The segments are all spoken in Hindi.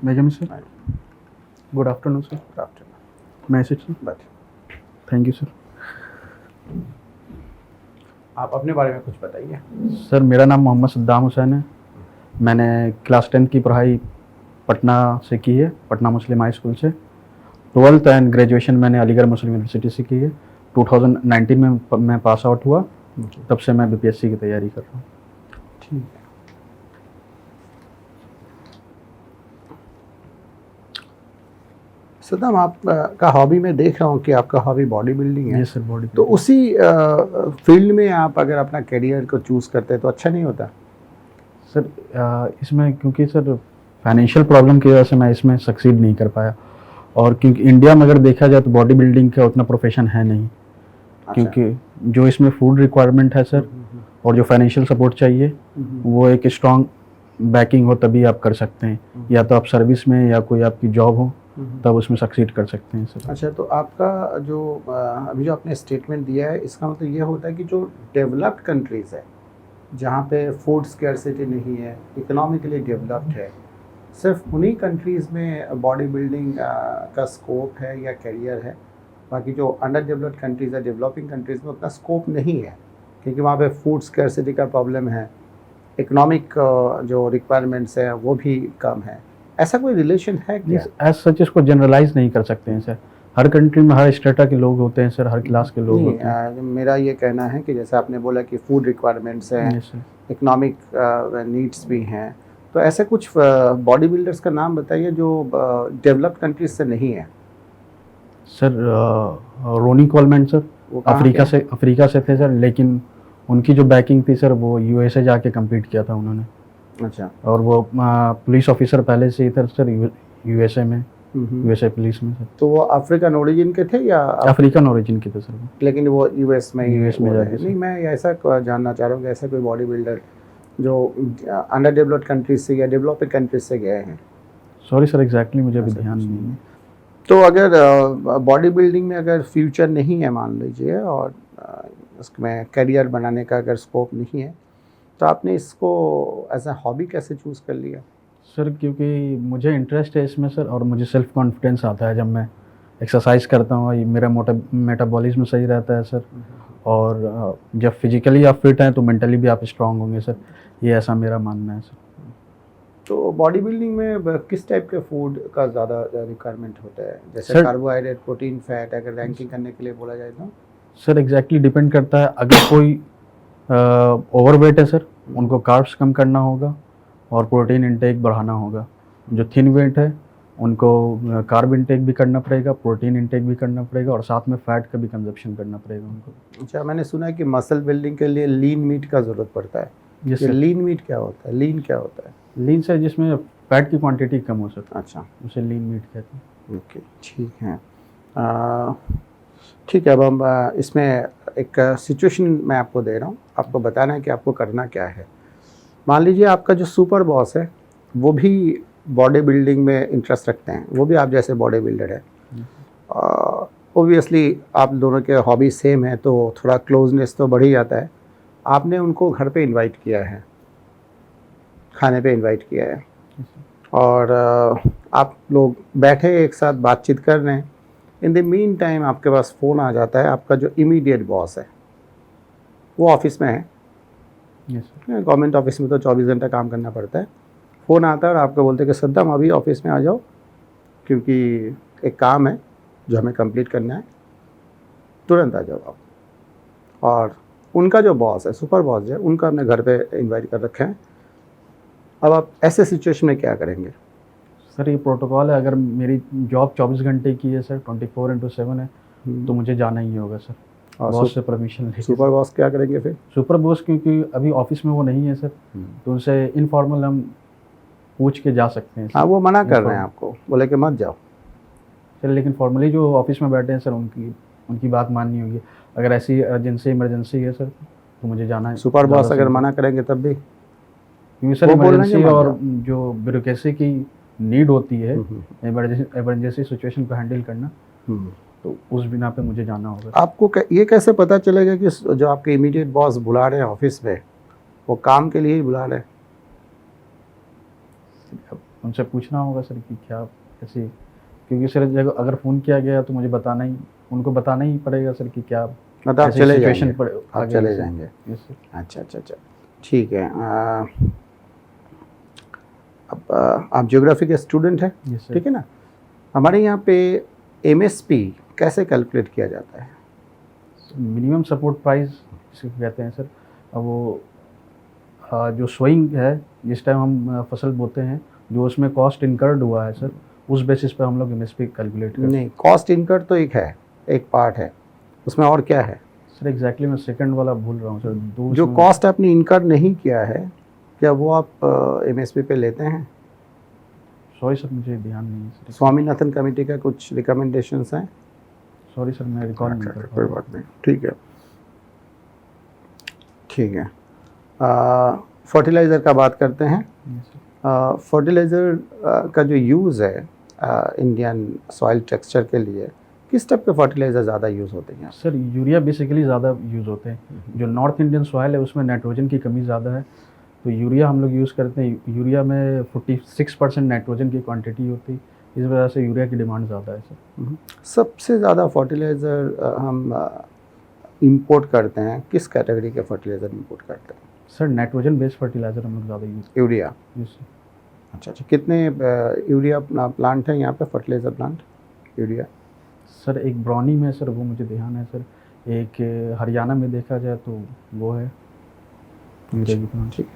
Megami sir. Good afternoon sir. Good afternoon. May I sit sir? But Thank you sir. आप अपने बारे में कुछ बताइए। सर मेरा नाम मोहम्मद सद्दाम हुसैन है। मैंने क्लास 10 की पढ़ाई पटना से की है, पटना मुस्लिम हाई स्कूल से। 12th एंड ग्रेजुएशन मैंने अलीगढ़ मुस्लिम यूनिवर्सिटी से की है। 2019 में मैं पास आउट हुआ, तब से मैं बीपीएससी की तैयारी कर रहा हूँ। ठीक है। सद्दाम, आप का हॉबी मैं देख रहा हूँ कि आपका हॉबी बॉडी बिल्डिंग है। ये सर बॉडी तो उसी फील्ड में आप अगर अपना करियर को चूज़ करते हैं तो अच्छा नहीं होता? सर इसमें क्योंकि सर फाइनेंशियल प्रॉब्लम की वजह से मैं इसमें सक्सीड नहीं कर पाया, और क्योंकि इंडिया में अगर देखा जाए तो बॉडी बिल्डिंग का उतना प्रोफेशन है नहीं। क्योंकि जो इसमें फूड रिक्वायरमेंट है सर, और जो फाइनेंशियल सपोर्ट चाहिए वो एक स्ट्रॉन्ग बैकिंग हो तभी आप कर सकते हैं। या तो आप सर्विस में या कोई आपकी जॉब हो तब उसमें सक्सीड कर सकते हैं सर। अच्छा, तो आपका जो अभी जो आपने स्टेटमेंट दिया है, इसका मतलब ये होता है कि जो डेवलप्ड कंट्रीज़ है, जहाँ पे फूड स्कैर्सिटी नहीं है, इकोनॉमिकली डेवलप्ड है, सिर्फ उन्हीं कंट्रीज़ में बॉडी बिल्डिंग का स्कोप है या करियर है। बाकी जो अंडर डेवलप्ड कंट्रीज़ है, डेवलपिंग कंट्रीज़ में उतना स्कोप नहीं है, क्योंकि वहाँ पे फूड स्कैर्सिटी का प्रॉब्लम है, इकोनॉमिक जो रिक्वायरमेंट्स है वो भी कम है। ऐसा कोई रिलेशन है क्या? एज सच इसको जनरलाइज नहीं कर सकते हैं सर। हर कंट्री में हर स्टेटा के लोग होते हैं सर, हर क्लास के लोग होते हैं। मेरा ये कहना है कि जैसे आपने बोला कि फूड रिक्वायरमेंट्स हैं, इकोनॉमिक नीड्स भी हैं, तो ऐसे कुछ बॉडी बिल्डर्स का नाम बताइए जो डेवलप्ड कंट्रीज से नहीं है। Sir Ronnie Coleman sir, Africa से थे सर, लेकिन उनकी जो बैकिंग थी सर वो यूएसए जाके कम्पीट किया था उन्होंने। अच्छा। और वो पुलिस ऑफिसर पहले से ही थे सर यूएसए में, यूएसए पुलिस में सर। तो वो अफ्रीकन ओरिजिन के थे या अफ्रीकन ओरिजिन के थे सर, लेकिन वो यूएस में जाके। नहीं, मैं ऐसा जानना चाह रहा हूँ कि ऐसा कोई बॉडी बिल्डर जो अंडर डेवलप्ड कंट्रीज से या डेवलपिंग कंट्रीज से गए हैं। सॉरी सर, एग्जैक्टली मुझे अभी ध्यान नहीं है। तो अगर बॉडी बिल्डिंग में अगर फ्यूचर नहीं है मान लीजिए, और उसमें करियर बनाने का अगर स्कोप नहीं है, तो आपने इसको एज ए हॉबी कैसे चूज़ कर लिया? सर क्योंकि मुझे इंटरेस्ट है इसमें सर, और मुझे सेल्फ कॉन्फिडेंस आता है जब मैं एक्सरसाइज करता हूँ। मेरा मेटाबॉलिज्म सही रहता है सर, और जब फिजिकली आप फिट हैं तो मेंटली भी आप स्ट्रांग होंगे सर। ये ऐसा मेरा मानना है सर। तो बॉडी बिल्डिंग में किस टाइप के फूड का ज़्यादा रिक्वायरमेंट होता है? जैसे कार्बोहाइड्रेट, प्रोटीन, फैट, अगर रैंकिंग करने के लिए बोला जाए तो? सर एग्जैक्टली डिपेंड करता है। अगर कोई ओवरवेट है सर, उनको कार्ब्स कम करना होगा और प्रोटीन इंटेक बढ़ाना होगा। जो थिन वेट है उनको कार्ब इंटेक भी करना पड़ेगा, प्रोटीन इंटेक भी करना पड़ेगा, और साथ में फैट का भी कंजप्शन करना पड़ेगा उनको। अच्छा, मैंने सुना है कि मसल बिल्डिंग के लिए लीन मीट का ज़रूरत पड़ता है। ये लीन मीट क्या होता है? लीन क्या होता है? लीन सर जिसमें फैट की क्वांटिटी कम हो सके। अच्छा, उसे लीन मीट कहते हैं। ओके, ठीक है। ठीक है, अब हम इसमें एक सिचुएशन मैं आपको दे रहा हूँ, आपको बताना है कि आपको करना क्या है। मान लीजिए आपका जो सुपर बॉस है वो भी बॉडी बिल्डिंग में इंटरेस्ट रखते हैं, वो भी आप जैसे बॉडी बिल्डर है। ओबियसली आप दोनों के हॉबी सेम है तो थोड़ा क्लोजनेस तो बढ़ ही जाता है। आपने उनको घर पे इनवाइट किया है, खाने पे इनवाइट किया है, और आप लोग बैठे एक साथ बातचीत कर रहे हैं। इन द मीन टाइम आपके पास फ़ोन आ जाता है, आपका जो इमीडिएट बॉस है वो ऑफिस में है। गवर्नमेंट ऑफिस में तो 24 घंटा काम करना पड़ता है। फ़ोन आता है और आपको बोलते हैं कि सद्दाम अभी ऑफिस में आ जाओ, क्योंकि एक काम है जो हमें कंप्लीट करना है, तुरंत आ जाओ आप। और उनका जो बॉस है, सुपर बॉस है, उनका हमने घर पे इनवाइट कर रखा है। अब आप ऐसे सिचुएशन में क्या करेंगे? सर ये प्रोटोकॉल है, अगर मेरी जॉब 24 घंटे की है सर, 24/7 है, तो मुझे जाना ही होगा सर, बॉस से परमिशन लेके। सुपर बॉस क्या करेंगे फिर? सुपर बॉस क्योंकि अभी ऑफिस में वो नहीं है सर, तो उनसे इनफॉर्मल हम पूछ के जा सकते हैं। हाँ, वो मना कर रहे हैं आपको, बोले कि मत जाओ सर, लेकिन फॉर्मली जो ऑफिस में बैठे हैं सर उनकी बात माननी होगी। अगर ऐसी इमरजेंसी है सर तो मुझे जाना है। सुपर बॉस अगर मना करेंगे तब भी? क्योंकि सर इमरजेंसी और जो ब्यूरोक्रेसी की नीड होती है इमरजेंसी सिचुएशन को हैंडल करना, तो उस बिना पे मुझे जाना होगा। आपको ये कैसे पता चलेगा कि जो आपके इमीडिएट बॉस बुला रहे हैं ऑफिस में वो काम के लिए ही बुला रहे हैं? उनसे पूछना होगा सर कि क्या कैसे, क्योंकि सर जब अगर फ़ोन किया गया तो मुझे उनको बताना ही पड़ेगा सर कि क्या मतलब आप ऐसी चले सिचुएशन जाएंगे, पर आ आप गई चले है सर। जाएंगे। Yes sir. अच्छा अच्छा अच्छा, ठीक है। अब आप ज्योग्राफी के स्टूडेंट हैं, यस सर। ठीक है ना। हमारे यहाँ पे एमएसपी कैसे कैलकुलेट किया जाता है? मिनिमम सपोर्ट प्राइस जिसे कहते हैं सर, अब वो जो सोइंग है जिस टाइम हम फसल बोते हैं, जो उसमें कॉस्ट इनकर्ड हुआ है सर, उस बेसिस पे हम लोग एमएसपी कैलकुलेट करते हैं। नहीं, कॉस्ट इनकर्ड तो एक है, एक पार्ट है, उसमें और क्या है? सर एग्जैक्टली मैं सेकंड वाला भूल रहा हूँ सर, दो जो उसमें। कॉस्ट आपने इनकर नहीं किया है, क्या वो आप एमएसपी पे लेते हैं? सॉरी सर मुझे ध्यान नहीं है सर। स्वामीनाथन कमेटी का कुछ रिकमेंडेशंस हैं? सॉरी सर मैं रिकॉल नहीं कर पा कोई रहा। बात नहीं, ठीक है, ठीक है। फर्टिलाइज़र का बात करते हैं। Yes, sir. फर्टिलाइज़र का जो यूज़ है इंडियन सॉइल टेक्सचर के लिए, किस टाइप के फर्टिलाइज़र ज़्यादा यूज़ होते हैं? सर यूरिया बेसिकली ज़्यादा यूज़ होते हैं। जो नॉर्थ इंडियन सॉइल है उसमें नाइट्रोजन की कमी ज़्यादा है, तो यूरिया हम लोग यूज़ करते हैं। यूरिया में 46% नाइट्रोजन की क्वांटिटी होती है, इस वजह से यूरिया की डिमांड ज़्यादा है सर। सबसे ज़्यादा फर्टिलाइज़र हम इंपोर्ट करते हैं, किस कैटेगरी के फर्टिलाइज़र इंपोर्ट करते हैं? सर नाइट्रोजन बेस्ड फर्टिलाइज़र हम लोग ज़्यादा यूज़ यूरिया। यूज़ अच्छा अच्छा, कितने यूरिया प्लांट है यहाँ पे, फर्टिलाइज़र प्लांट यूरिया? सर एक ब्रौनी में सर, वो मुझे ध्यान है सर, एक हरियाणा में देखा जाए तो वो है यूरिया की प्लांट। ठीक।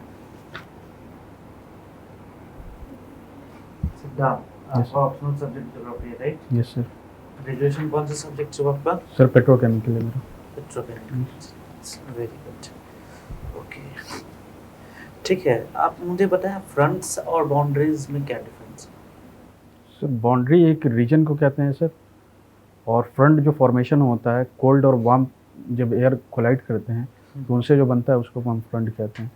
सिद्धार्थ, Yes, आपका ऑप्शनल सब्जेक्ट ज्योग्राफी है, राइट? Yes sir. ग्रेजुएशन कौन सा सब्जेक्ट से आपका? सर पेट्रोकेमिकल है मेरा। पेट्रोकेमिकल। वेरी गुड, ओके, ठीक है। आप मुझे बताएं फ्रंट्स और बाउंड्रीज में क्या डिफरेंस है? सर बाउंड्री एक रीजन को कहते हैं सर, और फ्रंट जो फॉर्मेशन होता है कोल्ड और वार्म जब एयर कोलाइड करते हैं तो उनसे जो बनता है उसको हम फ्रंट कहते हैं।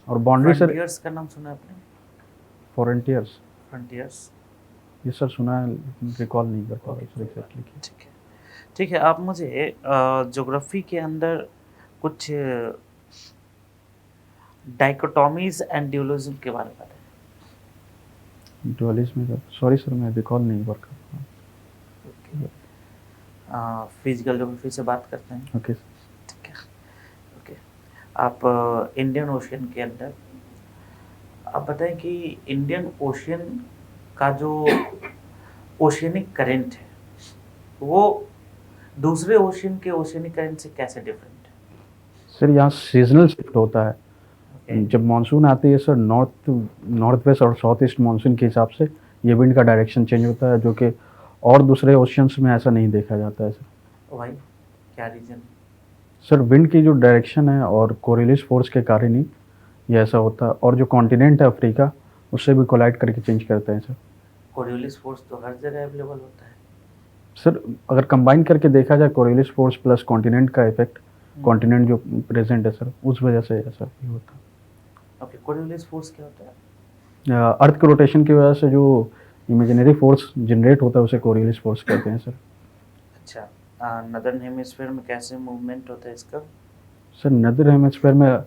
और बाउंड्री सर फ्रंटियर्स का नाम सुना है आपने? फॉरंटियर्स, फ्रंटियर्स, ये सर सुना है, रिकॉल नहीं कर पा रहा सर एग्जैक्टली। ठीक है, ठीक है। आप मुझे ज्योग्राफी के अंदर कुछ डाइकोटॉमीज एंड ड्यूअलिज्म के बारे में बताएं। डुअलिज्म में सॉरी सर मैं रिकॉल नहीं कर पा रहा। फिजिकल ज्योग्राफी से बात करते हैं, ओके ठीक है, ओके। आप इंडियन ओशियन के अंदर आप बताएं कि इंडियन ओशियन का जो ओशियनिक करंट है वो दूसरे ओशियन के ओशियनिक करंट से कैसे डिफरेंट है? सर यहाँ सीजनल शिफ्ट होता है। Okay. जब मानसून आती है सर, नॉर्थ वेस्ट और साउथ ईस्ट मानसून के हिसाब से ये विंड का डायरेक्शन चेंज होता है, जो कि और दूसरे ओशियंस में ऐसा नहीं देखा जाता है सर। वाई, क्या रीजन? सर विंड की जो डायरेक्शन है और कोरिलिस फोर्स के कारण ही ये ऐसा होता है, और जो कॉन्टिनेंट है अफ्रीका उससे भी कोलाइड करके चेंज करते हैं सर। कोरियोलिस फोर्स तो हर जगह अवेलेबल होता है। सर अगर कंबाइन करके देखा जाए कोरिलिस फोर्स प्लस कॉन्टिनेंट का इफेक्ट, कॉन्टिनेंट जो प्रेजेंट है सर उस वजह से ऐसा ही होता है। ओके, कोरियोलिस फोर्स क्या होता है? अर्थ के रोटेशन की वजह से जो इमेजिनरी फोर्स जनरेट होता है उसे कोरिलिस फोर्स कहते हैं सर। अच्छा, नदर्न हेमिस्फीयर में कैसे मूवमेंट होता है इसका? सर नदर हेमिस्फीयर में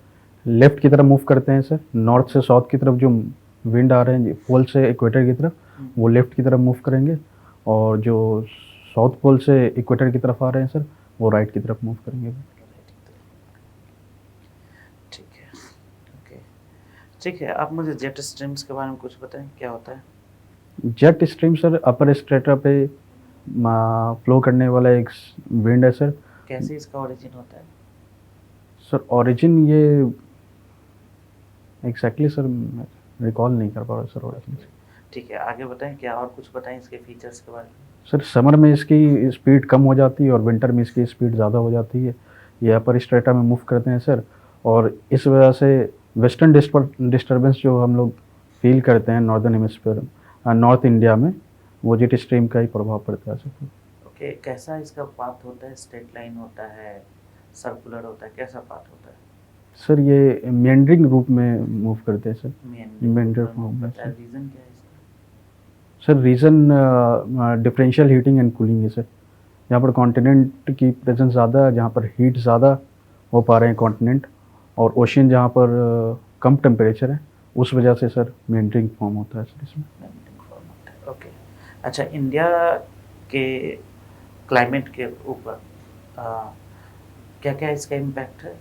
लेफ्ट की तरफ मूव करते हैं सर, नॉर्थ से साउथ की तरफ जो विंड आ रहे हैं पोल से इक्वेटर की तरफ वो लेफ्ट की तरफ मूव करेंगे, और जो साउथ पोल से इक्वेटर की तरफ आ रहे हैं सर वो राइट की तरफ मूव करेंगे। ठीक है, ओके, ठीक है। आप मुझे जेट स्ट्रीम्स के बारे में कुछ बताएं, क्या होता है? जेट स्ट्रीम सर अपर स्ट्रेटा पे फ्लो करने वाला एक विंड है सर। कैसे इसका ओरिजिन होता है? सर ओरिजिन ये एग्जैक्टली सर रिकॉल नहीं कर पा रहा सर ओरिजिन। ठीक है, आगे बताएं, क्या और कुछ बताएं इसके फीचर्स के बारे में? सर समर में इसकी स्पीड कम हो जाती है और विंटर में इसकी स्पीड ज़्यादा हो जाती है। ये अपर स्ट्रेटा में मूव करते हैं सर, और इस वजह से वेस्टर्न डिस्टर्बेंस जो हम लोग फील करते हैं नॉर्दर्न हेमिस्फीयर नॉर्थ इंडिया में, वो जेट स्ट्रीम का ही प्रभाव पड़ता है सर। ओके, कैसा इसका पाथ होता है? स्ट्रेट लाइन होता है, सर्कुलर होता है, कैसा पाथ होता है? सर ये मेंडरिंग रूप में मूव करते हैं सर। मेंडर फॉर्म होता है। रीजन क्या है इसका? Sir reason differential heating and cooling है सर। यहाँ पर कॉन्टिनेंट की प्रेजेंस ज़्यादा है, जहाँ पर हीट ज़्यादा हो पा रहे हैं कॉन्टिनेंट, और ओशियन जहाँ पर कम टेम्परेचर है उस वजह से सर मेंटरिंग फॉर्म होता है सर इसमें। ओके, अच्छा, इंडिया के क्लाइमेट के ऊपर क्या क्या इसका इम्पैक्ट है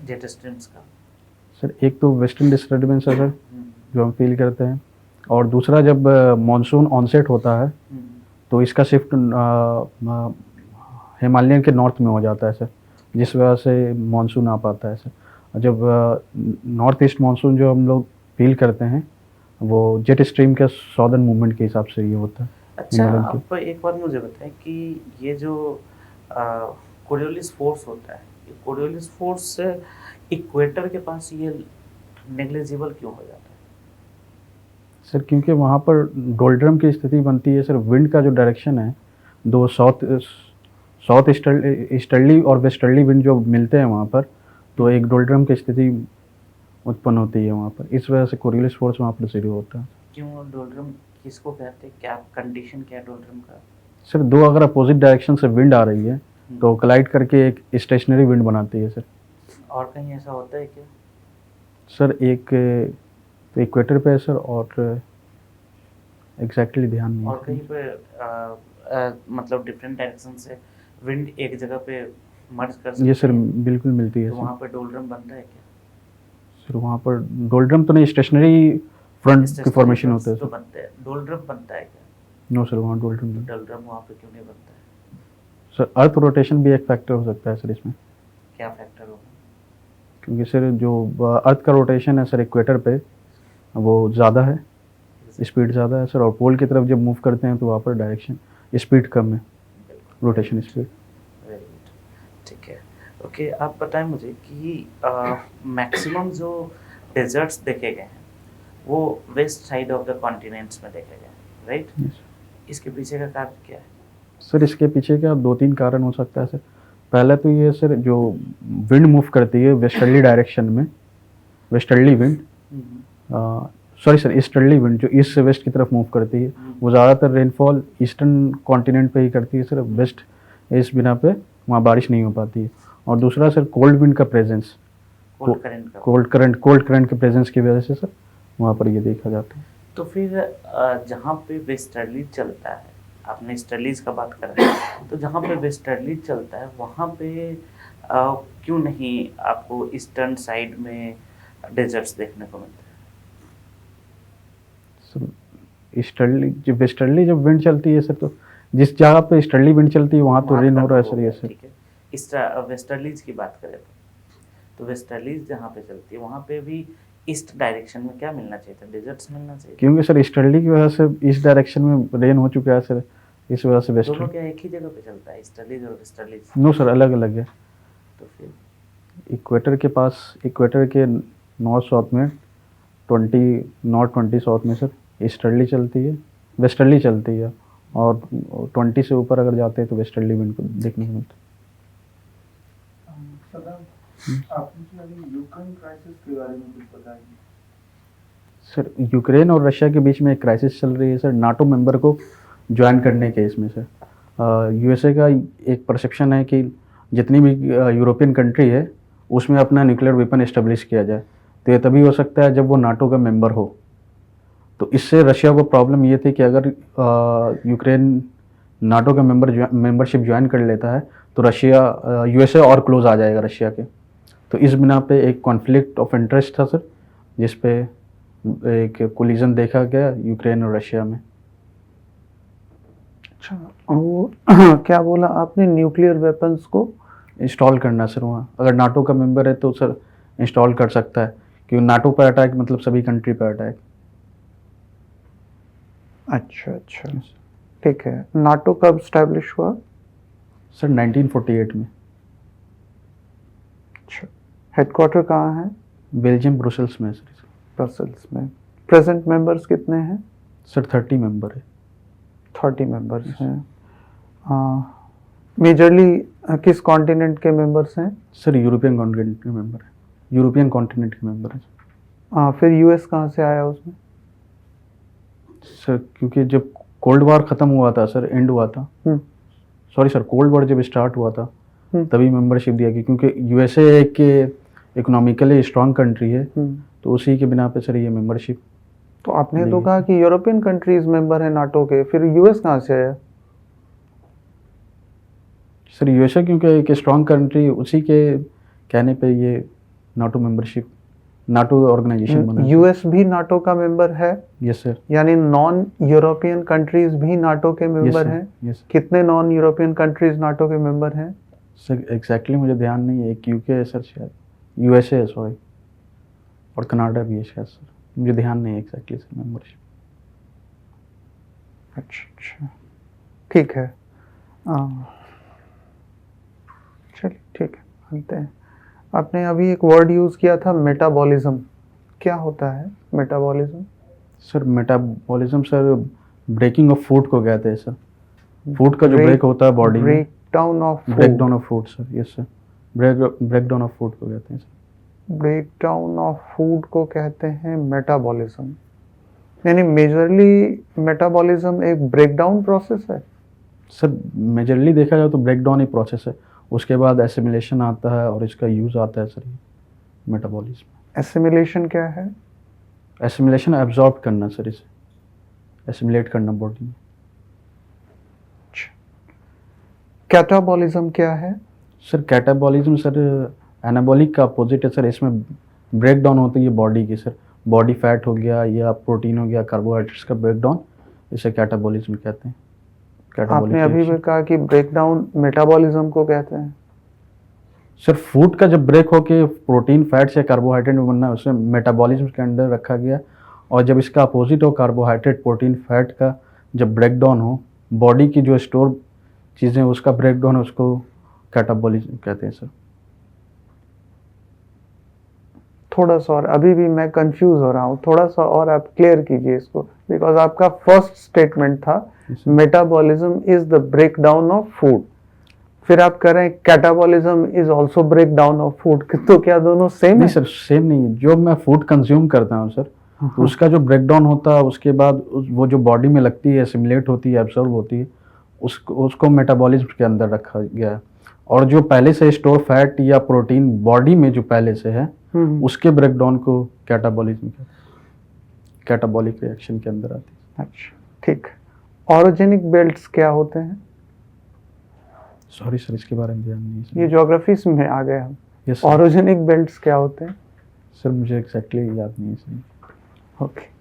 जेट स्ट्रीम्स का? सर एक तो वेस्टर्न डिस्टर्बेंस है सर जो हम फील करते हैं, और दूसरा जब मानसून ऑनसेट होता है तो इसका शिफ्ट हिमालयन के नॉर्थ में हो जाता है सर, जिस वजह से मानसून आ पाता है सर। जब नॉर्थ ईस्ट मानसून जो हम लोग फील करते हैं वो जेट स्ट्रीम के सॉदर्न मूवमेंट के हिसाब से ये होता है। अच्छा, हिमालयन के। आप एक बार मुझे बताएं कि ये जो कोरियोलिस फोर्स होता है, ये कोरियोलिस फोर्स इक्वेटर के पास ये नेग्लिजिबल क्यों हो जाता है? सर क्योंकि वहाँ पर डोल्ड्रम की स्थिति बनती है सर, विंड का जो डायरेक्शन है, दो साउथ ईस्टर्ली और वेस्टर्ली विंड जो मिलते हैं वहाँ पर, तो एक डोल्ड्रम की स्थिति उत्पन्न होती है वहाँ पर। इस वजह से कोरियोलिस फोर्स वहाँ पर शुरू होता है। क्यों डोल्ड्रम किसको कहते हैं, क्या कंडीशन क्या है डोल्ड्रम का? सर दो अगर अपोजिट डायरेक्शन से विंड आ रही है तो कलाइड करके एक स्टेशनरी विंड बनाती है सर। और कहीं ऐसा होता है क्या? सर एक तो इक्वेटर पे है सर, और एग्जैक्टली ध्यान नहीं और है। कहीं पे मतलब डिफरेंट डायरेक्शन से विंड एक जगह पे मर्ज कर सकती ये सर है, बिल्कुल मिलती है तो सर। वहाँ पे डोल्ड्रम बनता है क्या? सर वहाँ पर डोल्ड्रम तो नहीं, स्टेशनरी फ्रंट की Stationary फॉर्मेशन fronts होता है तो सर। बनते हैं, डोल्ड्रम बनता है क्या? नो सर वहाँ डोल्ड्रम नहीं। डोल्ड्रम वहाँ पे क्यों नहीं बनता है? सर अर्थ रोटेशन भी एक फैक्टर हो सकता है सर इसमें, क्या फैक्टर होगा? क्योंकि सर जो अर्थ का रोटेशन है सर इक्वेटर पे वो ज़्यादा है, स्पीड ज़्यादा है सर, और पोल की तरफ जब मूव करते हैं तो वहाँ पर डायरेक्शन स्पीड कम है, रोटेशन स्पीड। वेरी गुड, ठीक है। ओके, आप बताएं मुझे कि मैक्सिमम जो डेजर्ट्स देखे गए हैं वो west side of the continents में देखे गए हैं, राइट? इसके पीछे का कारण क्या है? सर इसके पीछे का दो तीन कारण हो सकता है सर। पहला तो ये सर जो विंड मूव करती है वेस्टर्ली डायरेक्शन में, westerly wind, sorry sir easterly wind जो ईस्ट से वेस्ट की तरफ मूव करती है, वो ज़्यादातर रेनफॉल ईस्टर्न कॉन्टिनेंट पे ही करती है सर, वेस्ट इस बिना पे वहाँ बारिश नहीं हो पाती है। और दूसरा सर कोल्ड विंड का प्रेजेंस, कोल्ड करंट का। कोल्ड करंट के प्रेजेंस की वजह से सर वहाँ पर ये देखा जाता है। तो फिर जहाँ पे वेस्टर्ली चलता है, आपने ईस्टर्लीज का बात करा, तो जहाँ पे वेस्टर्ली चलता है वहाँ पे क्यों नहीं आपको ईस्टर्न साइड में डेजर्ट्स देखने को मिलते हैं? सर ईस्टर्ली जब वेस्टर्ली जब विंड चलती है सर, तो जिस जगह पे ईस्टर्ली विंड चलती है वहाँ तो वहाँ रेन हो तक रहा है हो सर। गया, ये सर ठीक है। वेस्टर्लीज की बात करें तो वेस्टर्लीज जहाँ पे चलती है वहाँ पे भी ईस्ट डायरेक्शन में क्या मिलना चाहिए था? डेजर्ट्स मिलना चाहिए। क्योंकि सर ईस्टर्ली की वजह से इस डायरेक्शन में रेन हो चुका है सर, इस वजह से दोनों वेस्टर्न। क्या एक ही जगह पे चलता है, ईस्टर्लीज और वेस्टर्लीज? नो सर अलग अलग है। तो फिर इक्वेटर के पास, इक्वेटर के नॉर्थ साउथ में 20 साउथ में सर ईस्टर्ली चलती है, वेस्टर्ली चलती है, और 20 से ऊपर अगर जाते हैं तो वेस्टर्ली विंड को देखने को मिलता है। आपने अभी यूक्रेन क्राइसिस के बारे में कुछ बताइए। सर यूक्रेन और रशिया के बीच में एक क्राइसिस चल रही है सर, नाटो मेंबर को ज्वाइन करने के इसमें सर। यूएसए का एक परसेप्शन है कि जितनी भी यूरोपियन कंट्री है उसमें अपना न्यूक्लियर वेपन एस्टेब्लिश किया जाए, तो ये तभी हो सकता है जब वो नाटो का मेंबर हो। तो इससे रशिया को प्रॉब्लम ये थी कि अगर यूक्रेन नाटो का मेंबरशिप ज्वाइन कर लेता है तो रशिया यूएसए और क्लोज आ जाएगा रशिया के। तो इस बिना पे एक कॉन्फ्लिक्ट ऑफ इंटरेस्ट था सर, जिस पे एक कोलिजन देखा गया यूक्रेन और रशिया में। अच्छा, वो क्या बोला आपने, न्यूक्लियर वेपन्स को इंस्टॉल करना सर वहाँ, अगर नाटो का मेंबर है तो सर इंस्टॉल कर सकता है, क्योंकि नाटो पर अटैक मतलब सभी कंट्री पर अटैक। अच्छा अच्छा, ठीक है। नाटो कब स्टैब्लिश हुआ? सर 1948 में। अच्छा, हेडक्वार्टर कहाँ है? बेल्जियम ब्रुसेल्स में है सर। ब्रसल्स में। प्रेजेंट मेंबर्स कितने हैं? सर 30 मेंबर है। 30 मेंबर्स हैं। मेजरली किस कॉन्टिनेंट के मेंबर्स हैं? सर यूरोपियन कॉन्टिनेंट के मेंबर है, यूरोपियन कॉन्टिनेंट के मेंबर है। फिर यूएस कहाँ से आया उसमें? सर क्योंकि जब कोल्ड वॉर ख़त्म हुआ था सर, एंड हुआ था, सॉरी सर कोल्ड वॉर जब स्टार्ट हुआ था तभी मेंबरशिप दिया गया, क्योंकि यूएसए एक इकोनॉमिकली स्ट्रांग कंट्री है, तो उसी के बिना पे सर ये मेंबरशिप। तो आपने तो नहीं। कहा कि यूरोपियन कंट्रीज मेंबर है नाटो के, फिर यूएस कहाँ से है? सर यूएसए क्योंकि एक स्ट्रांग कंट्री, उसी के कहने पे ये नाटो मेंबरशिप, नाटो ऑर्गेनाइजेशन बना। यूएस भी नाटो का मेंबर है, यस सर। यानी नॉन यूरोपियन कंट्रीज भी नाटो के मेंबर हैं। यस कितने नॉन यूरोपियन कंट्रीज नाटो के मेंबर हैं? सर एग्जैक्टली मुझे ध्यान नहीं है, एक यूके है सर शायद, यूएसए है सॉरी, और कनाडा भी है शायद सर, मुझे ध्यान नहीं है एग्जैक्टली सर मेंबरशिप। अच्छा, ठीक है। चलिए ठीक है, मानते हैं। आपने अभी एक वर्ड यूज़ किया था मेटाबॉलिज्म, क्या होता है metabolism? Sir metabolism sir breaking of food को कहते हैं सर, फूड का जो ब्रेक होता है बॉडी में, break down of breakdown of food sir. Yes sir, breakdown of food को कहते हैं सर। ब्रेक डाउन ऑफ फूड को कहते हैं मेटाबॉलिज्म, यानी मेजरली मेटाबॉलिज्म एक ब्रेकडाउन प्रोसेस है। सर मेजरली देखा जाए तो ब्रेकडाउन ही प्रोसेस है, उसके बाद एसिमिलेशन आता है और इसका यूज़ आता है सर ये मेटाबॉलिज्म। एसिमिलेशन क्या है? एसिमिलेशन एब्जॉर्ब करना सर, इसे एसिमिलेट करना बॉडी में। कैटाबॉलिज्म क्या है? सर कैटाबॉलिज्म सर एनाबॉलिक का अपोजिट है सर, इसमें ब्रेक डाउन होती है बॉडी की सर, बॉडी फैट हो गया या प्रोटीन हो गया, कार्बोहाइड्रेट्स का ब्रेक डाउन, इसे कैटाबॉलिज्म कहते हैं। आपने अभी भी कहा कि ब्रेक डाउन मेटाबॉलिज्म को कहते हैं। सर फूड का जब ब्रेक होके प्रोटीन फैट्स या कार्बोहाइड्रेट में बनना है, उसे मेटाबॉलिज्म के अंडर रखा गया, और जब इसका अपोजिट हो कार्बोहाइड्रेट प्रोटीन फैट का जब ब्रेक डाउन हो, बॉडी की जो स्टोर चीज़ें उसका ब्रेक डाउन है, उसको कैटाबॉलिज्म कहते हैं सर। थोड़ा सा और, अभी भी मैं कंफ्यूज हो रहा हूँ, थोड़ा सा और आप क्लियर कीजिए इसको, बिकॉज आपका फर्स्ट स्टेटमेंट था metabolism is the break down of food, फिर आप कह रहे हैं catabolism is also break down of food, तो क्या दोनों सेम है? नहीं सर सेम नहीं है, जो मैं फूड कंज्यूम करता हूँ सर, तो उसका जो ब्रेक डाउन होता है उसके बाद वो जो बॉडी में लगती है, एसिमिलेट होती है, एब्जॉर्ब होती है, उसको मेटाबॉलिज्म के अंदर रखा गया है। और जो पहले से स्टोर फैट या प्रोटीन बॉडी में जो पहले से है, उसके ब्रेक डाउन को कैटाबॉलिज्म कहते हैं, कैटाबॉलिक रिएक्शन के अंदर आती है। अच्छा ठीक। ऑर्गेनिक बेल्ट्स क्या होते हैं? सॉरी सर इसके बारे में ध्यान नहीं है सर। ये ज्योग्राफी में आ गए हम। यस ऑर्गेनिक बेल्ट्स क्या होते हैं? सर मुझे एग्जैक्टली याद नहीं है sir. Okay.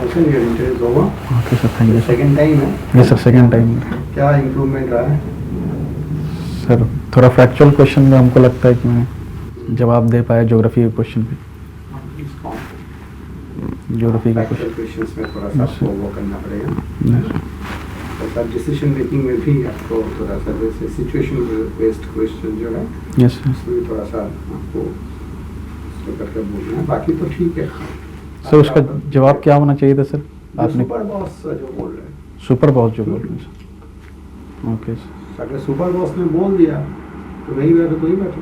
Okay sir thank you sir. Second time है, ये सर सेकेंड टाइम। क्या इम्प्रूवमेंट रहा है? सर थोड़ा फैक्चुअल क्वेश्चन में हमको लगता है कि मैं जवाब दे पाया ज्योग्राफी के क्वेश्चन पे, ज्योग्राफी के Factual questions में थोड़ा सा आपको वो करना पड़ेगा, क्वेश्चन। और सब डिसीजन मेकिंग में भी आपको थोड़ा सा जैसे सिचुएशन बेस्ड क्वेश्चन जो है यस सर। उसमें थोड़ा सा आपको उसको करके बोलना है, बाकी तो ठीक है। सर उसका जवाब क्या होना चाहिए था सर? आपने सुपर बॉस जो बोल रहे हैं, सुपर बॉस जो बोल रहे हैं सर। Okay sir. अगर सुपर बॉस ने बोल दिया तो नहीं बैठो तो ही बैठो।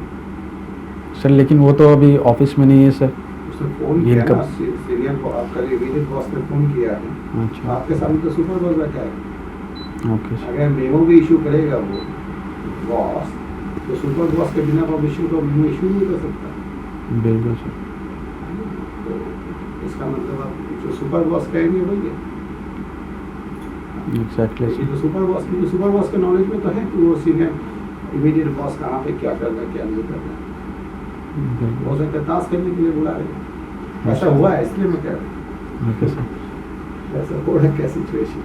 सर लेकिन वो तो अभी ऑफिस में नहीं है सर। उसने फोन ये किया कब- ना, सीनियर को आपका इमीडिएट बॉस ने फोन किया है, अच्छा आपके सामने तो सुपर बॉस बैठा है। Okay sir. अगर मेमो भी इशू करेगा वो बॉस, तो सुपर बॉस के बिना परमिशन को मेमो इशू नहीं कर सकता। बिल्कुल सर। तो इसका मतलब आप जो सुपर बॉस कहेंगे वही है। एग्जैक्टली लेकिन सर। जो सुपर बॉस के नॉलेज में तो है कि वो सीनियर इमीडिएट बॉस कहाँ पे क्या करना है क्या नहीं करना है, बिल्कुल हो सकता है टास्क करने के लिए बुला रहे हैं। ऐसा हुआ है इसलिए मैं कह रहा हूँ, ओके सर। ऐसा हो रहा है क्या सिचुएशन।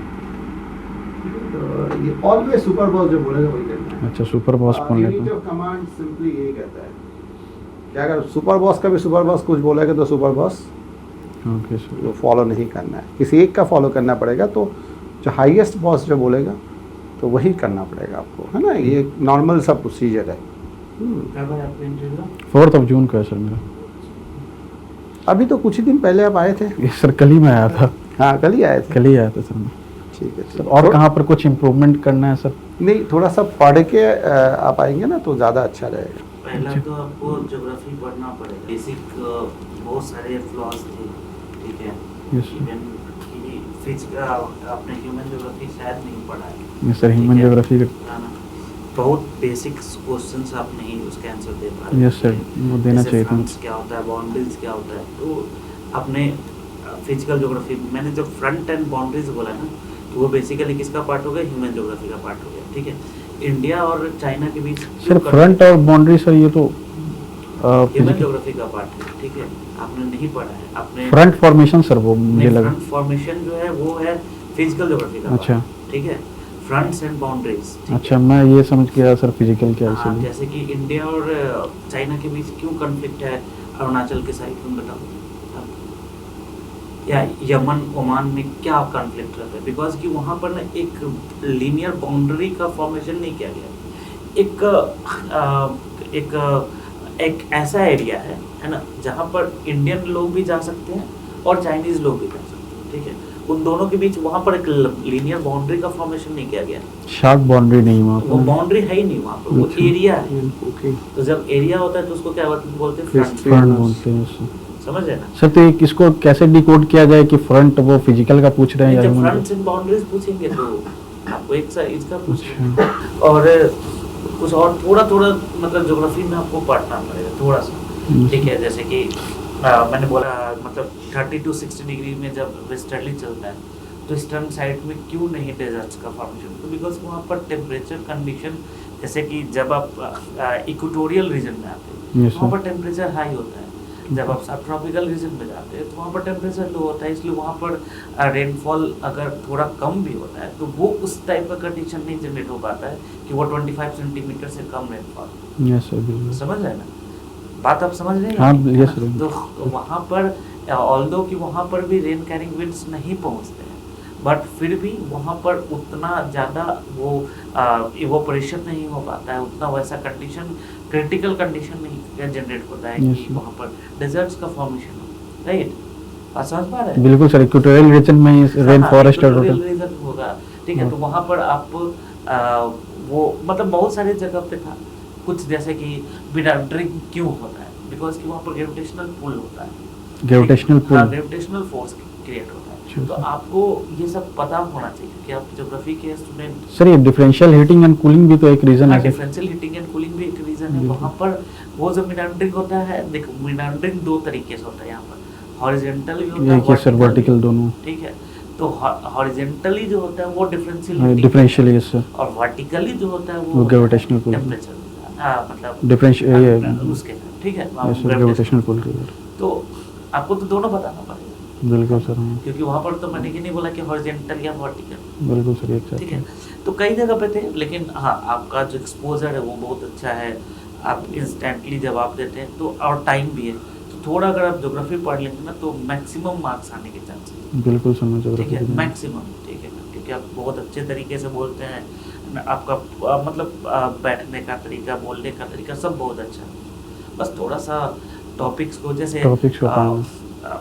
तो ये ऑलवेज सुपर बॉस जो बोलेगा वही करना है। अच्छा सुपर बॉस बोल यूनिट लेता ऑफ कमांड सिंपली यही कहता है कि अगर सुपर बॉस का भी सुपर बॉस कुछ बोलेगा तो सुपर बॉस हूँ। Okay sir. वो फॉलो नहीं करना है, किसी एक का फॉलो करना पड़ेगा। तो जो हाईएस्ट बॉस जो बोलेगा तो वही करना पड़ेगा आपको, है ना। ये नॉर्मल सा प्रोसीजर है। कब है आपका इंटरव्यू? 4 जून को है सर मेरा। अभी तो कुछ ही दिन पहले आप आए थे। ये सर कल ही मैं आया था, हाँ कल ही आए थे। कल ही आया था सर मैं। ठीक है सर और कहाँ पर कुछ इम्प्रूवमेंट करना है सर? नहीं, थोड़ा सा पढ़ के आप आएंगे ना तो ज़्यादा अच्छा रहेगा। पहला तो आपको ज्योग्राफी पढ़ना पड़ेगा, बेसिक बहुत सारे फ्लॉज थे, ठीक है। Yes, sir. इवन कि आपने ह्यूमन ज्योग्राफी शायद नहीं पढ़ा है। यस सर, ह्यूमन ठीक है। ज्योग्राफी हाँ ना। बहुत बेसिक क्वेश्चंस आप नहीं उसके आंसर दे पा रहे। यस सर, वो देना जैसे चाहिए था। fronts क्या होता है, बाउंड्रीज क्या होता है, तो आपने फिजिकल ज्योग्राफी, मैंने जो फ्रंट एंड बाउंड्रीज बोला ना, तो वो बेसिकली किसका पार्ट हो गया, ह्यूमन ज्योग्राफी का पार्ट हो गया। ठीक है। इंडिया और चाइना के बीच सर फ्रंट और बाउंड्री सर, ये तो ह्यूमन ज्योग्राफी का पार्ट है। ठीक है, आपने नहीं पढ़ा है, आपने फ्रंट फॉर्मेशन सर, वो मुझे लगा। फ्रंट फॉर्मेशन जो है वो है फिजिकल ज्योग्राफी का अच्छा। part। ठीक है, फ्रंट्स एंड बाउंड्रीज। अच्छा, मैं ये समझ गया सर फिजिकल क्या है हाँ, इसलिए। जैसे कि इंडिया और चाइना के बीच क्यों कॉन्फ्लिक्ट है अरुणाचल के साइड में, बताओ आप। या यमन ओमान में क्या कॉन्फ्लिक्ट रहता है, बिकॉज कि वहाँ पर ना एक लीनियर बाउंड्री का फॉर्मेशन नहीं किया गया। एक ऐसा एरिया है ना, जहाँ पर इंडियन लोग भी जा सकते हैं और चाइनीज लोग भी जा सकते हैं। ठीक है, उन दोनों के बीच वहाँ पर एक लीनियर बाउंड्री का फॉर्मेशन नहीं किया गया। शार्प बाउंड्री नहीं वहाँ वो पर। बाउंड्री है ही नहीं वहाँ पर, वो अच्छा। एरिया है। ओके। तो जब एरिया होता है तो उसको क्या बोलते हैं, फ्रंट। फ्रंट बोलते हैं उसको। समझ रहे ना। सर तो ये किसको कैसे डिकोड किया जाए कि फ्रंट वो फिजिकल का पूछ रहे हैं या जब human फ्रंट्स एंड बाउंड्रीज पूछेंगे तो आपको एक सा इसका का? पूछेंगे, अच्छा। और कुछ और थोड़ा थोड़ा मतलब ज्योग्राफी में आपको पढ़ना पड़ेगा थोड़ा सा। ठीक है, जैसे कि मैंने बोला मतलब 30 to 60 डिग्री में जब वेस्टर्ली चलता है तो ईस्टर्न साइड में क्यों नहीं डेजर्ट्स का फॉर्मेशन, तो बिकॉज वहाँ पर टेम्परेचर कंडीशन, जैसे कि जब आप इक्वेटोरियल रीजन में आते हैं Yes, तो वहाँ sir. पर टेम्परेचर हाई होता है। जब आप सब ट्रॉपिकल रीजन में जाते हैं तो वहाँ पर टेम्परेचर लो होता है, इसलिए वहाँ पर रेनफॉल अगर थोड़ा कम भी होता है तो वो उस टाइप का कंडीशन नहीं जनरेट हो पाता है कि वो 25 सेंटीमीटर से कम रेनफॉल। यस सर, बिल्कुल। समझ रहे हैं ना बात, आप समझ रहे हैं? हाँ, है yes, ना? sir. तो वहाँ पर ऑल्दो कि वहाँ पर भी रेन कैरिंग विंड्स नहीं पहुँचते हैं, बट फिर भी वहाँ पर उतना ज़्यादा वो इवोपरेशन नहीं हो पाता है, उतना वैसा कंडीशन, क्रिटिकल कंडीशन नहीं जनरेट होता है Yes, कि sir. वहाँ पर डेजर्ट्स का फॉर्मेशन हो। राइट, बात समझ पा रहे हैं? बिल्कुल सर, इक्वेटोरियल रीजन में ही रेन फॉरेस्ट इक्वेटोरियल रीजन होगा। ठीक है, तो वहाँ पर आप वो मतलब बहुत सारे जगह पे था कुछ, जैसे कि ड्रिंक क्यों होता है, बिकॉज कि वहाँ पर ग्रेविटेशनल पुल होता है, gravitational pull. Gravitational force create होता है। अच्छा, तो सर। आपको ये सब पता होना चाहिए कि आप ज्योग्राफी के स्टूडेंट। सर ये डिफरेंशियल हीटिंग एंड कूलिंग भी तो एक रीजन है sir. Differential heating and cooling भी एक रीजन है। बिल्कुल। वहाँ पर वो जो मिनांडरिंग होता है, देखो मिनांडरिंग दो तरीके से होता है यहाँ पर, हॉरिजॉन्टल भी होता है, एक ही सर, vertical वर्टिकल भी। दोनों। ठीक है, तो हॉरिजॉन्टली जो होता है वो डिफरेंशियल हाँ, हीटिंग, डिफरेंशियल, यस सर। और वर्टिकली जो होता है वो gravitational pull। टेम्परेचर मतलब डिफरेंशियल, उसके, ठीक है, यस सर, ग्रेविटेशनल पुल के लिए। तो आपको तो दोनों बताना पड़ेगा, बिल्कुल सर, हाँ। क्योंकि वहाँ पर तो मैंने कि नहीं बोला कि हॉरिजॉन्टल या वर्टिकल। बिल्कुल सर, एक ठीक है, साथ। तो कई जगह पे थे, लेकिन हाँ आपका जो एक्सपोजर है वो बहुत अच्छा है, आप इंस्टेंटली जवाब देते हैं, तो और टाइम भी है, तो थोड़ा अगर आप ज्योग्राफी पढ़ लेंगे ना तो मैक्सिमम मार्क्स आने के चांसेस। बिल्कुल सर, मैं ठीक है, ज्योग्राफी। मैक्सिमम। ठीक है ना, क्योंकि आप बहुत अच्छे तरीके से बोलते हैं न, आपका मतलब बैठने का तरीका, बोलने का तरीका सब बहुत अच्छा है। बस थोड़ा सा टॉपिक्स को, जैसे Topics को पढ़ना।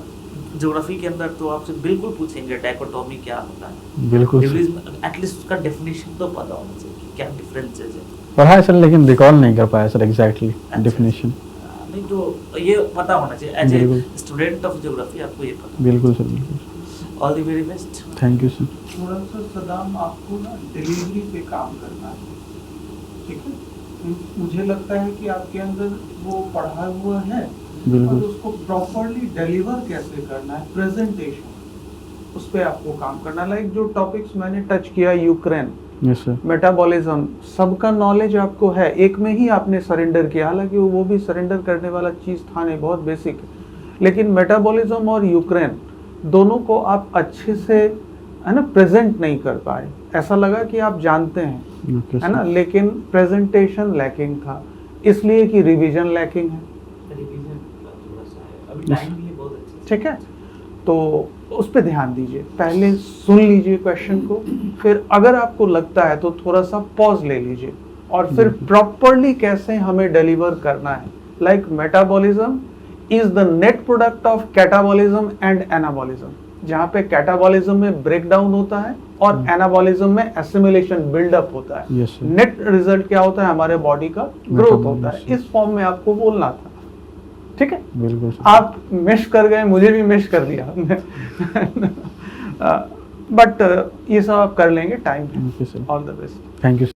ज्योग्राफी के अंदर तो आपसे बिल्कुल पूछेंगे डाइकोटोमी क्या होता है, बिल्कुल सर। एटलीस्ट उसका डेफिनेशन तो पता होना चाहिए कि क्या डिफरेंसेस है। पढ़ा है सर, लेकिन रिकॉल नहीं कर पाया सर एग्जैक्टली अच्छा। डेफिनेशन। नहीं तो ये पता होना चाहिए एज ए बिल्कुल। स्टूडेंट ऑफ ज्योग्राफी, आपको ये पता। बिल्कुल सर, बिल्कुल। All the very best. Thank you sir. थोड़ा सा सदाम आपको ना डिलीवरी पे काम करना है, ठीक है? मुझे लगता है कि आपके अंदर वो पढ़ा हुआ है, और बिल्कुल। उसको प्रॉपरली डिलीवर कैसे करना है, प्रेजेंटेशन, उस पे आपको काम करना। लाइक जो टॉपिक्स मैंने टच किया, यूक्रेन, यस सर। मेटाबॉलिज्म, सबका नॉलेज आपको है, एक में ही आपने सरेंडर किया, हालांकि वो भी सरेंडर करने वाला चीज़ था नहीं, बहुत बेसिक है, लेकिन मेटाबॉलिज्म और यूक्रेन दोनों को आप अच्छे से, है ना, प्रेजेंट नहीं कर पाए। ऐसा लगा कि आप जानते हैं, ओके है ना, सर। लेकिन प्रेजेंटेशन लैकिंग था, इसलिए कि रिवीजन लैकिंग है। रिवीजन थोड़ा सा है, अभी टाइम भी है बहुत अच्छा। ठीक है, तो उस पर ध्यान दीजिए, पहले सुन लीजिए क्वेश्चन को, फिर अगर आपको लगता है तो थोड़ा सा पॉज ले लीजिए, और फिर प्रॉपरली कैसे हमें डिलीवर करना है। Like metabolism is the net product of catabolism and anabolism, जहाँ पे कैटाबॉलिज्म में ब्रेक डाउन होता है और एनाबॉलिज्म में एसिमिलेशन, बिल्डअप होता है। Yes sir. नेट रिजल्ट क्या होता है, हमारे बॉडी का ग्रोथ होता है। Metabolism। इस फॉर्म में आपको बोलना था, ठीक है? बिल्कुल सर। आप मिस कर गए, मुझे भी मिस कर दिया। बट ये सब आप कर लेंगे, टाइम है। Okay sir, all the best. Thank you.